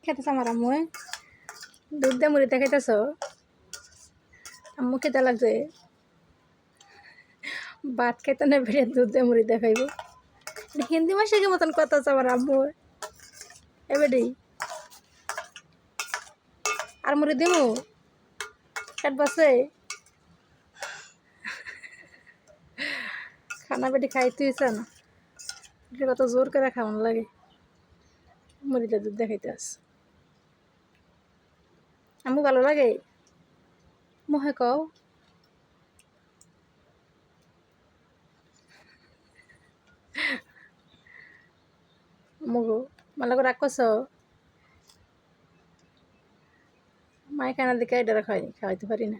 খেতেছ আমার আম্মু দুধ দিয়ে মুড়িতে খাইতেছ আম্মু খেতে লাগছে ভাত খাইতে না বেড়ে দুধ দিয়ে মুড়িতে খাইব হিন্দি মাসের মতন কথা আছে আমার আম্মু এবারে আর মুড়ি দিমু পেট বসে খানা বেটি খাইতে হয়েছে না কত জোর করে খাওয়ান লাগে মুড়িতে দুধ দিয়ে খাইতে আস আম্মু ভালো লাগে মুহে কও মুগো মালাগো রাগ করছ মায়ের কানা দিকে এটা খাওয়াইতে পারি না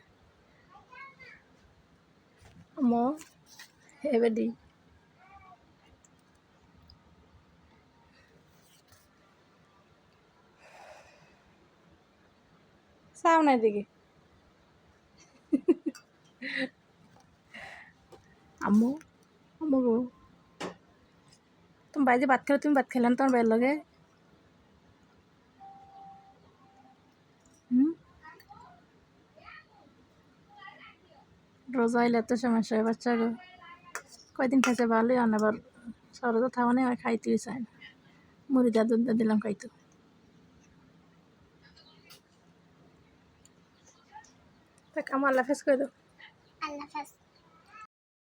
আম্মু এবারে চাও না এদিকে আম্মু আম্মু গো তুমি বাইরে ভাত খেলে তুমি ভাত খেলে না তোমার বাইরের লগে রোজা আইলে এত সমস্যা হয় বাচ্চা গো কয়দিন খাইছে ভালোই আনাবার সরো তো থাওয়া নেই খাইতেই চায় না মুড়ি দা দুধ দিলাম খাইতো তা আমার আল্লাহ হাফেজ করে দাও আল্লাহ হাফেজ।